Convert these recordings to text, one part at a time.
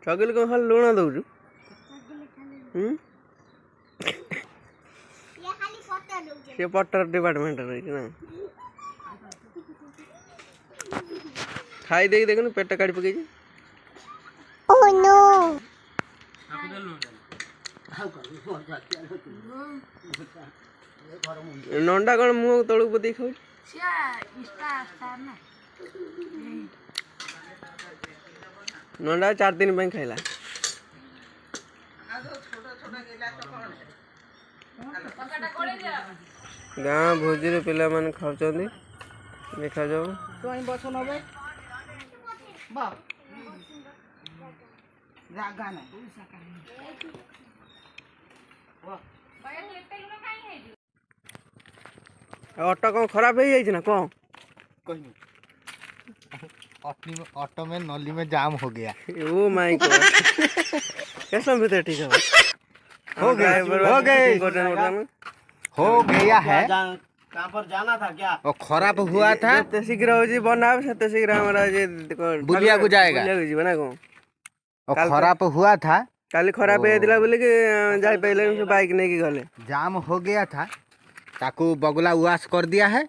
चगिल कौन खाली लुण दौचु सी पटर डिपार्टमेंट रही ना खाई देख देखुन पेट काढ़ी पकई नंडा कौन मुह तलू पदी खाऊ नंडा 4 दिन पे खाइला गाँ भोजी पिला माने खाउचंदी देखा जाओ ऑटो कौन खराब हो जाए ना कौन ऑटो में नली में जाम हो गया। ओ माय गॉड कैसा भीतर ठीक है हो गया है। कहाँ पर जाना था क्या? और खराब हुआ था जितने शीघ्र हो जी बनाव सेते शीघ्र हमारा जे बुलिया को जाएगा बना को और खराब हुआ था काली खराब है दिला बोले कि जाई पहले से बाइक नहीं की गले जाम हो गया था ताकू बगुला उआस कर दिया है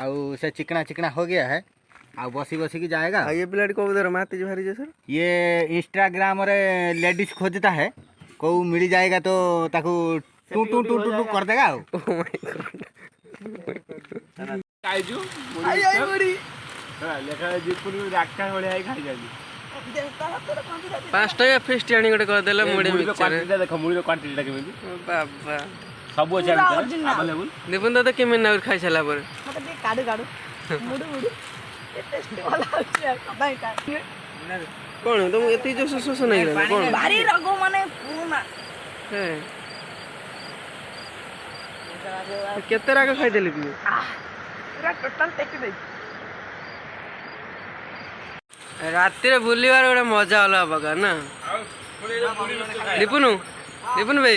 आउ से चिकना चिकना हो गया है आ बसी बसी की जाएगा। ये ब्लड को उधर माती जो भारी जो सर ये इंस्टाग्राम रे लेडीज खोजता है को मिल जाएगा तो ताकू टू टू टू टू कर देगा। ओ माय गॉड काइजू आई आई बड़ी लेखा जीपुर में राक्का होले आई खाई जाली 5 टाका फेस्ट आनी गोटे कर देला मुड़ी मिक्सचर देखो मुड़ी क्वांटिटी टा केमिति बाबा सब अच्छा अवेलेबल निपुण दादा केमिन ना खाई साला पर मते दे काडू काडू मुडू मुडू टेस्ट वाला আছে কদাই কা कोन तुम एती जो सुसु नहीं गला कोन भारी रगो माने पूना है केते राग खाई देली पी पूरा टोटल टेक दे रात रे बुलीवार गोटे मजा होला बगा ना निपुण निपुण भाई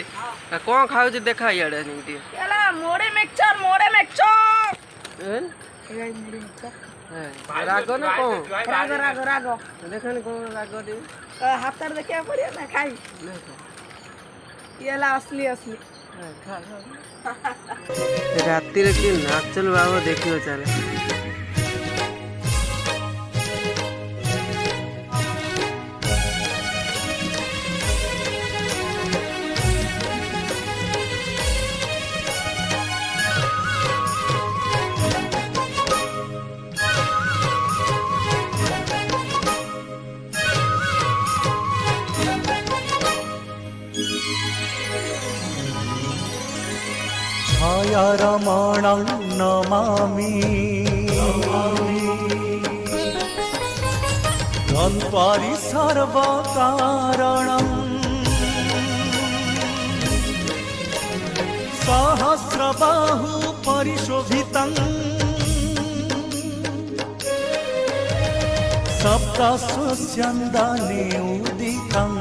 कौन खाऊ देखा इे निमती मोड़े मिक्सचर राग ना कौन राग राग राग देखा कौन राग हाथ देखा पड़िया ना खाई ये असली असली रात रे कि नाचल बाबा देखियो चले छाया रमणं नमामि गन्त्वारि सर्वकारणं सहस्रबाहु परिशोभितं सप्तस्वस्यन्दाने उदितम्